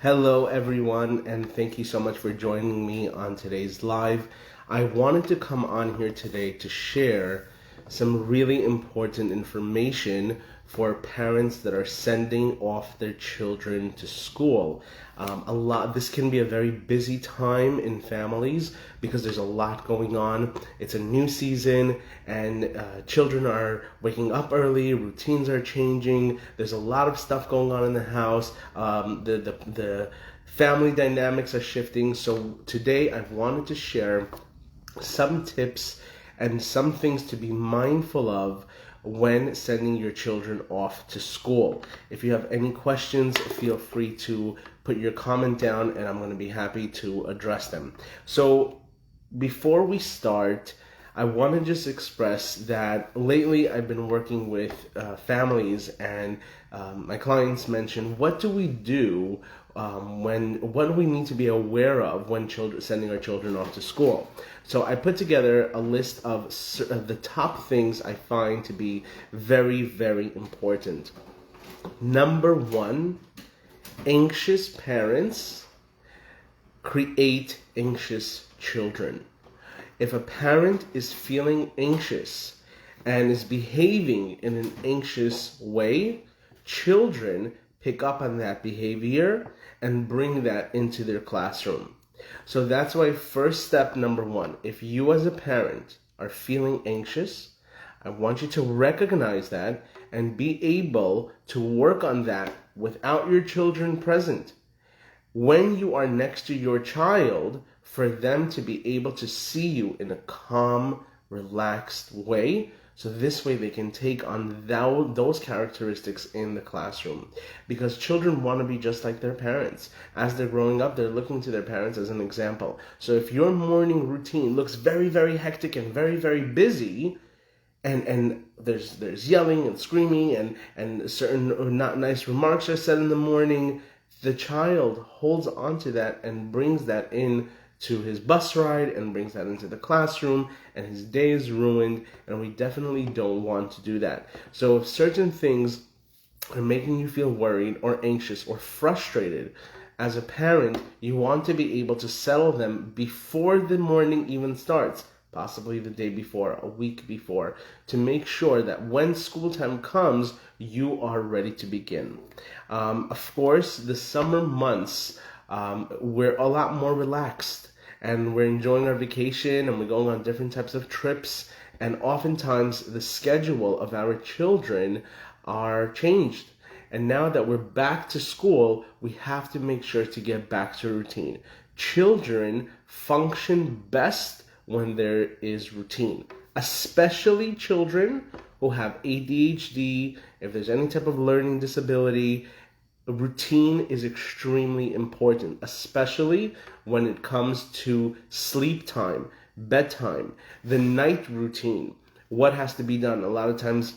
Hello, everyone, and thank you so much for joining me on today's live. I wanted to come on here today to share some really important information for parents that are sending off their children to school. This can be a very busy time in families because there's a lot going on. It's a new season, and children are waking up early. Routines are changing. There's a lot of stuff going on in the house. The family dynamics are shifting. So today, I wanted to share some tips and some things to be mindful of when sending your children off to school. If you have any questions, feel free to put your comment down and I'm going to be happy to address them. So before we start, I want to just express that lately I've been working with families, and my clients mention, what do we do what do we need to be aware of when sending our children off to school? So I put together a list of the top things I find to be very, very important. Number one, anxious parents create anxious children. If a parent is feeling anxious and is behaving in an anxious way, children pick up on that behavior and bring that into their classroom. So that's why first step number one, if you as a parent are feeling anxious, I want you to recognize that and be able to work on that without your children present. When you are next to your child, for them to be able to see you in a calm, relaxed way, so this way they can take on those characteristics in the classroom. Because children want to be just like their parents. As they're growing up, they're looking to their parents as an example. So if your morning routine looks very, very hectic and very, very busy, and there's yelling and screaming and certain not nice remarks are said in the morning, the child holds on to that and brings that in to his bus ride and brings that into the classroom, and his day is ruined, and we definitely don't want to do that. So if certain things are making you feel worried or anxious or frustrated, as a parent, you want to be able to settle them before the morning even starts, possibly the day before, a week before, to make sure that when school time comes, you are ready to begin. Of course, the summer months, we're a lot more relaxed, and we're enjoying our vacation, and we're going on different types of trips, and oftentimes the schedule of our children are changed. And now that we're back to school, we have to make sure to get back to routine. Children function best when there is routine, especially children who have ADHD, if there's any type of learning disability. Routine is extremely important, especially when it comes to sleep time, bedtime, the night routine, what has to be done. A lot of times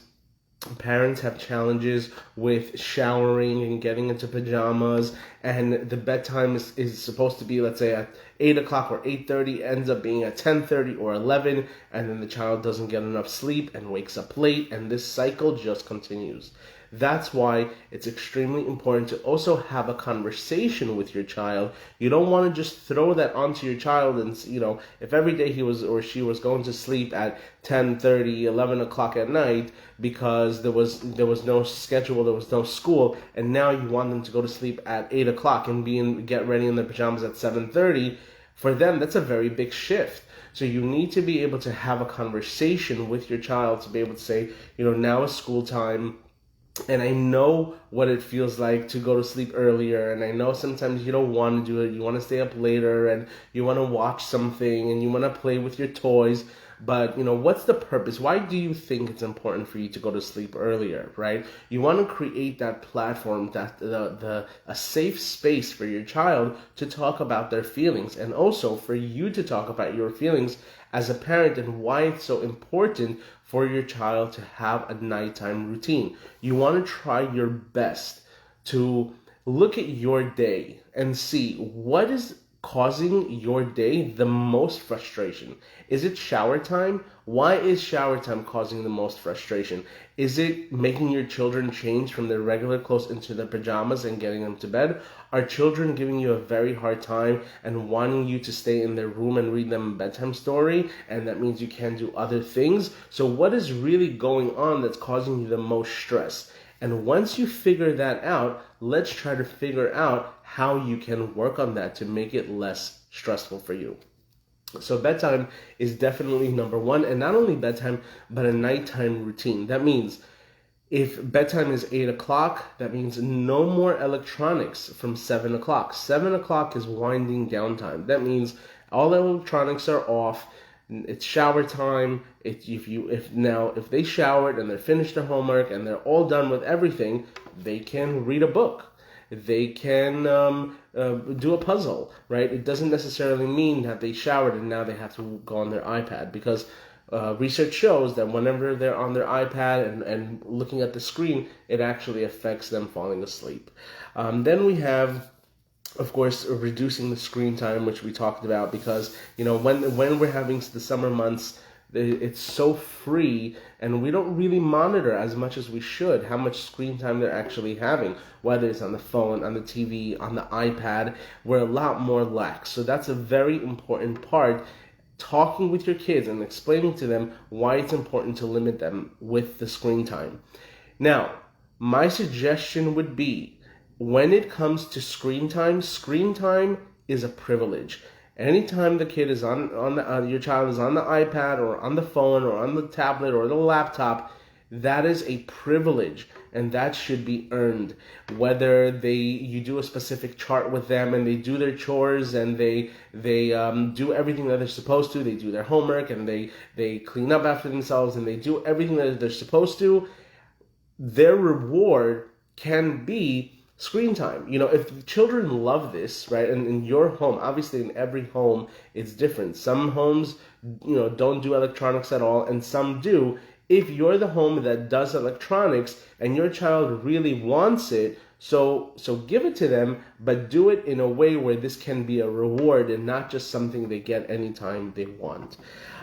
parents have challenges with showering and getting into pajamas, and the bedtime is supposed to be, let's say, at 8 o'clock or 8:30, ends up being at 10:30 or 11, and then the child doesn't get enough sleep and wakes up late, and this cycle just continues. That's why it's extremely important to also have a conversation with your child. You don't want to just throw that onto your child and, if every day he was or she was going to sleep at 10:30, 11 o'clock at night because there was no schedule, there was no school, and now you want them to go to sleep at 8 o'clock and get ready in their pajamas at 7:30, for them, that's a very big shift. So you need to be able to have a conversation with your child to be able to say, now is school time, and I know what it feels like to go to sleep earlier, and I know sometimes you don't want to do it, you want to stay up later, and you want to watch something, and you want to play with your toys, but, what's the purpose? Why do you think it's important for you to go to sleep earlier, right? You want to create that platform, that a safe space for your child to talk about their feelings, and also for you to talk about your feelings as a parent and why it's so important for your child to have a nighttime routine. You want to try your best to look at your day and see what is causing your day the most frustration? Is it shower time? Why is shower time causing the most frustration? Is it making your children change from their regular clothes into their pajamas and getting them to bed? Are children giving you a very hard time and wanting you to stay in their room and read them a bedtime story, and that means you can't do other things? So what is really going on that's causing you the most stress? And once you figure that out, let's try to figure out how you can work on that to make it less stressful for you. So bedtime is definitely number one, and not only bedtime, but a nighttime routine. That means if bedtime is 8 o'clock, that means no more electronics from 7 o'clock. 7 o'clock is winding down time. That means all the electronics are off. It's shower time. If they showered and they're finished their homework and they're all done with everything, they can read a book. They can do a puzzle, right? It doesn't necessarily mean that they showered and now they have to go on their iPad, because research shows that whenever they're on their iPad and looking at the screen, it actually affects them falling asleep. Then we have, of course, reducing the screen time, which we talked about, because when we're having the summer months, it's so free, and we don't really monitor as much as we should how much screen time they're actually having, whether it's on the phone, on the TV, on the iPad. We're a lot more lax. So that's a very important part, talking with your kids and explaining to them why it's important to limit them with the screen time. Now, my suggestion would be, when it comes to screen time is a privilege. Anytime the kid is your child is on the iPad or on the phone or on the tablet or the laptop, that is a privilege, and that should be earned. Whether you do a specific chart with them and they do their chores and they do everything that they're supposed to, they do their homework and they clean up after themselves and they do everything that they're supposed to, their reward can be screen time. If children love this, right, and in your home, obviously in every home it's different. Some homes, don't do electronics at all, and some do. If you're the home that does electronics and your child really wants it, so give it to them, but do it in a way where this can be a reward and not just something they get anytime they want.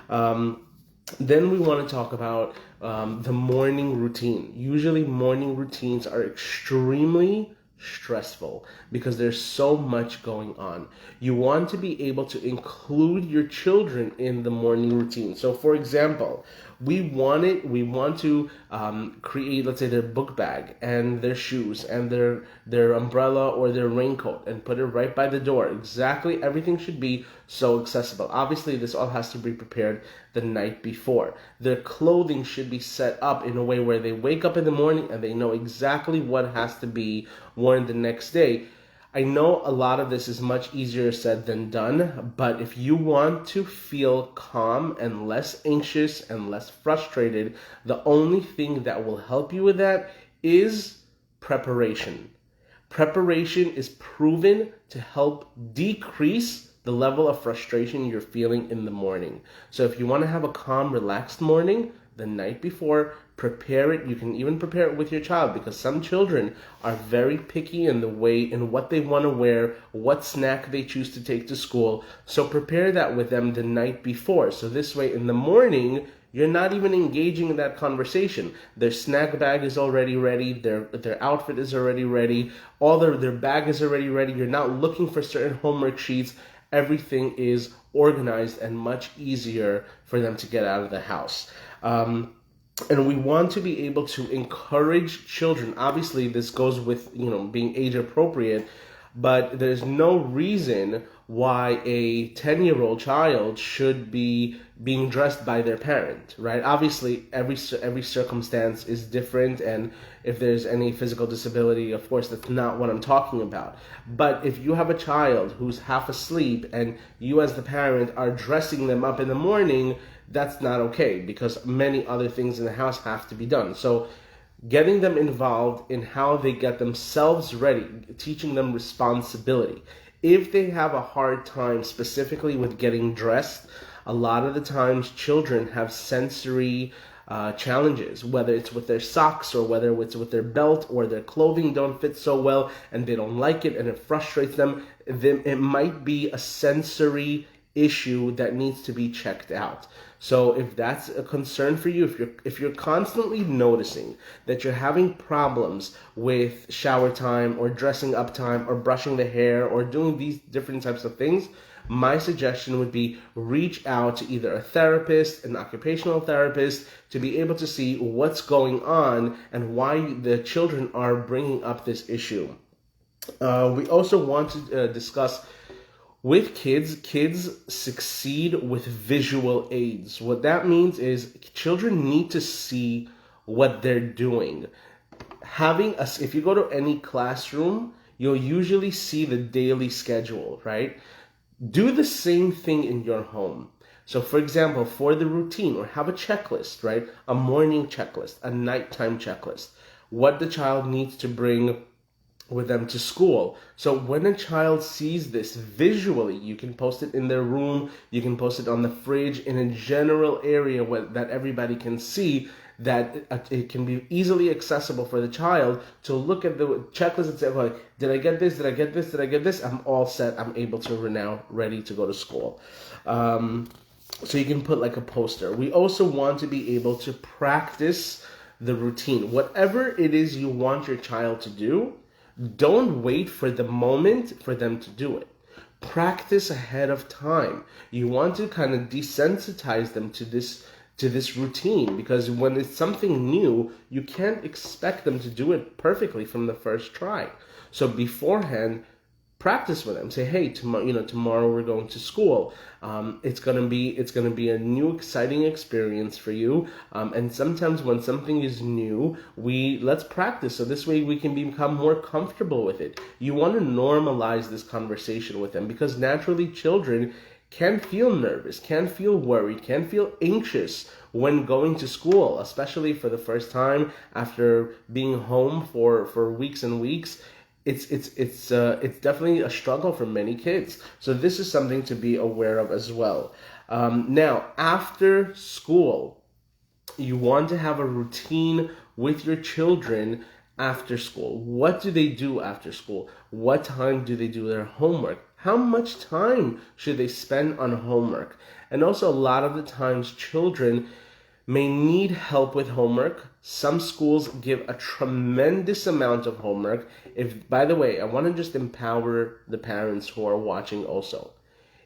Then we want to talk about the morning routine. Usually morning routines are extremely stressful because there's so much going on. You want to be able to include your children in the morning routine. So for example, we want to create, let's say, their book bag and their shoes and their umbrella or their raincoat and put it right by the door. Exactly, everything should be so accessible. Obviously, this all has to be prepared the night before. Their clothing should be set up in a way where they wake up in the morning and they know exactly what has to be worn the next day. I know a lot of this is much easier said than done, but if you want to feel calm and less anxious and less frustrated, the only thing that will help you with that is preparation. Preparation is proven to help decrease the level of frustration you're feeling in the morning. So if you want to have a calm, relaxed morning, the night before, prepare it. You can even prepare it with your child, because some children are very picky in what they want to wear, what snack they choose to take to school. So prepare that with them the night before. So this way in the morning, you're not even engaging in that conversation. Their snack bag is already ready. Their outfit is already ready. All their bag is already ready. You're not looking for certain homework sheets. Everything is organized and much easier for them to get out of the house. And we want to be able to encourage children. Obviously, this goes with, being age appropriate, but there's no reason why a 10-year-old child should be being dressed by their parent, right? Obviously, every circumstance is different, and if there's any physical disability, of course, that's not what I'm talking about. But if you have a child who's half asleep and you as the parent are dressing them up in the morning, that's not okay, because many other things in the house have to be done. So getting them involved in how they get themselves ready, teaching them responsibility. If they have a hard time specifically with getting dressed, a lot of the times children have sensory challenges, whether it's with their socks or whether it's with their belt or their clothing don't fit so well and they don't like it and it frustrates them. Then it might be a sensory issue that needs to be checked out. So if that's a concern for you, if you're constantly noticing that you're having problems with shower time or dressing up time or brushing the hair or doing these different types of things, my suggestion would be reach out to either a therapist, an occupational therapist, to be able to see what's going on and why the children are bringing up this issue. We also want to discuss with kids succeed with visual aids. What that means is children need to see what they're doing. If you go to any classroom, you'll usually see the daily schedule, right? Do the same thing in your home. So for example, for the routine, or have a checklist, right? A morning checklist, a nighttime checklist, what the child needs to bring with them to school. So when a child sees this visually, you can post it in their room, you can post it on the fridge, in a general area that everybody can see, that it can be easily accessible for the child to look at the checklist and say, okay, did I get this? Did I get this? Did I get this? I'm all set. I'm able to now ready to go to school. So you can put like a poster. We also want to be able to practice the routine. Whatever it is you want your child to do, don't wait for the moment for them to do it. Practice ahead of time. You want to kind of desensitize them to this routine, because when it's something new, you can't expect them to do it perfectly from the first try. So beforehand, practice with them. Say, hey, tomorrow we're going to school. It's gonna be a new, exciting experience for you. And sometimes when something is new, let's practice, so this way we can become more comfortable with it. You want to normalize this conversation with them, because naturally children can feel nervous, can feel worried, can feel anxious when going to school, especially for the first time after being home for weeks and weeks. It's definitely a struggle for many kids. So this is something to be aware of as well. Now, after school, you want to have a routine with your children after school. What do they do after school? What time do they do their homework? How much time should they spend on homework? And also, a lot of the times children may need help with homework. Some schools give a tremendous amount of homework. By the way, I want to just empower the parents who are watching also.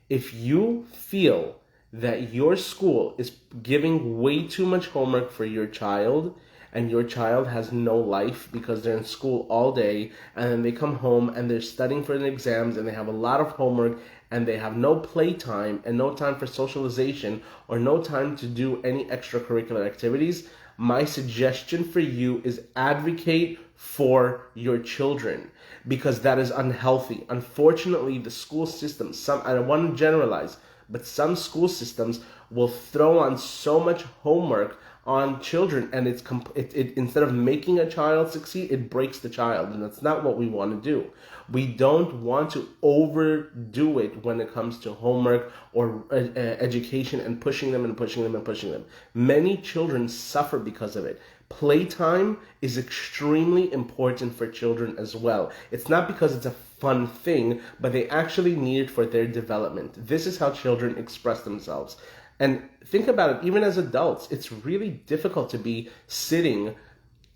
If you feel that your school is giving way too much homework for your child, and your child has no life because they're in school all day, and then they come home and they're studying for the exams and they have a lot of homework and they have no playtime and no time for socialization or no time to do any extracurricular activities, my suggestion for you is advocate for your children, because that is unhealthy. Unfortunately, the school system, I don't want to generalize, but some school systems will throw on so much homework on children, and instead of making a child succeed, it breaks the child, and that's not what we want to do. We don't want to overdo it when it comes to homework or education, and pushing them and pushing them and pushing them. Many children suffer because of it. Playtime is extremely important for children as well. It's not because it's a fun thing, but they actually need it for their development. This is how children express themselves. And think about it, even as adults, it's really difficult to be sitting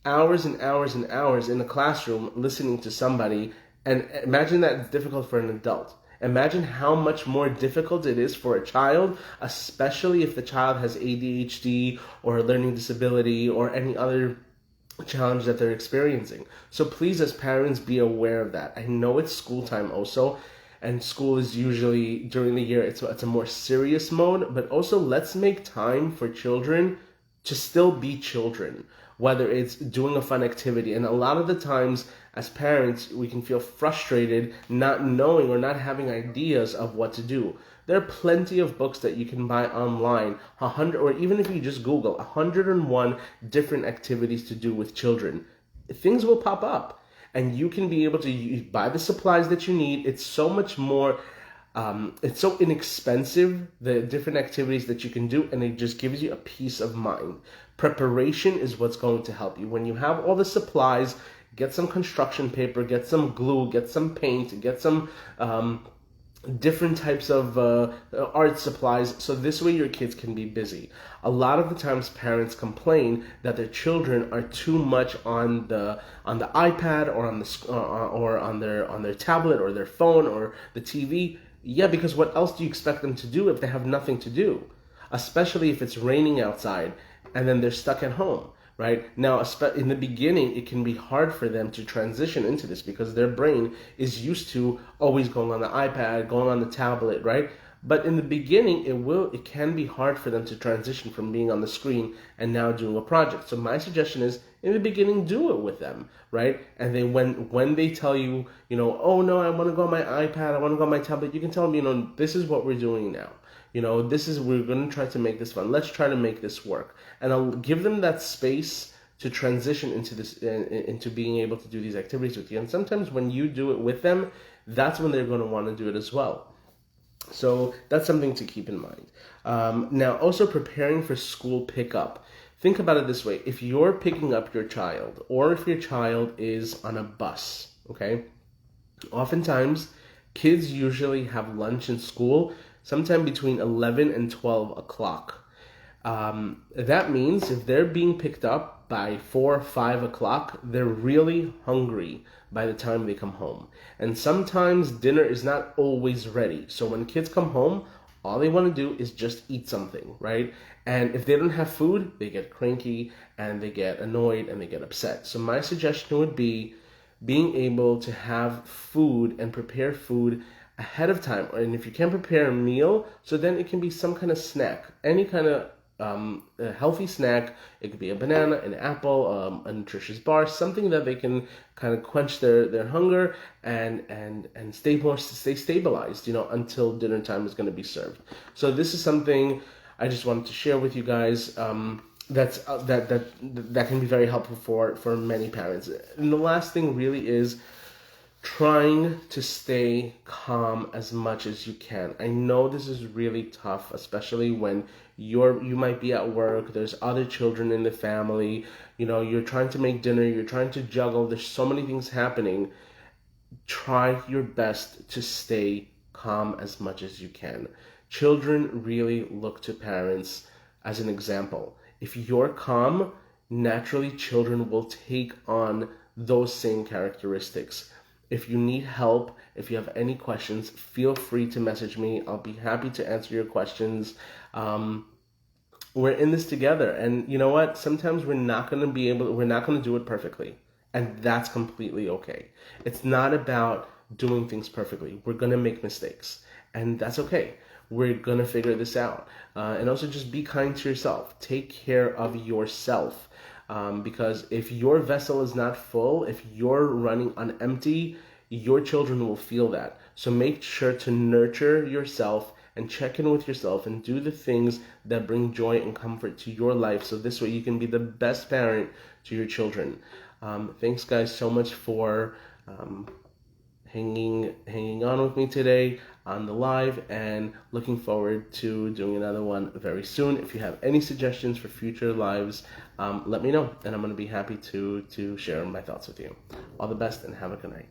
hours and hours and hours in a classroom listening to somebody. And imagine that it's difficult for an adult. Imagine how much more difficult it is for a child, especially if the child has ADHD or a learning disability or any other challenge that they're experiencing. So please, as parents, be aware of that. I know it's school time also, and school is usually during the year, it's a more serious mode, but also let's make time for children to still be children, whether it's doing a fun activity. And a lot of the times as parents, we can feel frustrated not knowing or not having ideas of what to do. There are plenty of books that you can buy online, 100, or even if you just Google 101 different activities to do with children. Things will pop up, and you can be able to buy the supplies that you need. It's so much more It's so inexpensive, the different activities that you can do, and it just gives you a peace of mind. Preparation is what's going to help you. When you have all the supplies, get some construction paper, get some glue, get some paint, get some different types of art supplies, so this way your kids can be busy. A lot of the times parents complain that their children are too much on the iPad or on the or on their tablet or their phone or the TV. Yeah, because what else do you expect them to do if they have nothing to do, especially if it's raining outside and then they're stuck at home? Right now, in the beginning, it can be hard for them to transition into this because their brain is used to always going on the iPad, going on the tablet, right? But in the beginning, it can be hard for them to transition from being on the screen and now doing a project. So my suggestion is, in the beginning, do it with them, right? And then when they tell you, oh no, I want to go on my iPad, I want to go on my tablet, you can tell them, this is what we're doing now. We're going to try to make this fun. Let's try to make this work. And I'll give them that space to transition into this, into being able to do these activities with you. And sometimes when you do it with them, that's when they're going to want to do it as well. So that's something to keep in mind. Now, also preparing for school pickup. Think about it this way. If you're picking up your child, or if your child is on a bus, okay, oftentimes kids usually have lunch in school sometime between 11 and 12 o'clock. That means if they're being picked up by 4 or 5 o'clock, they're really hungry by the time they come home. And sometimes dinner is not always ready. So when kids come home, all they want to do is just eat something, right? And if they don't have food, they get cranky and they get annoyed and they get upset. So my suggestion would be being able to have food and prepare food ahead of time. And if you can prepare a meal, so then it can be some kind of snack, any kind of a healthy snack. It could be a banana, an apple, a nutritious bar, something that they can kind of quench their hunger and stay stabilized, until dinner time is going to be served. So this is something I just wanted to share with you guys. That can be very helpful for many parents. And the last thing really is trying to stay calm as much as you can. I know this is really tough, especially when you might be at work, there's other children in the family, you're trying to make dinner, you're trying to juggle, there's so many things happening. Try your best to stay calm as much as you can. Children really look to parents as an example. If you're calm, naturally children will take on those same characteristics. If you need help, if you have any questions, feel free to message me. I'll be happy to answer your questions. We're in this together. And you know what? Sometimes we're not going to do it perfectly. And that's completely okay. It's not about doing things perfectly. We're going to make mistakes. And that's okay. We're going to figure this out. And also just be kind to yourself. Take care of yourself. Because if your vessel is not full, if you're running on empty, your children will feel that. So make sure to nurture yourself and check in with yourself and do the things that bring joy and comfort to your life. So this way you can be the best parent to your children. Thanks guys so much for hanging on with me today on the live, and looking forward to doing another one very soon. If you have any suggestions for future lives, let me know, and I'm going to be happy to share my thoughts with you. All the best and have a good night.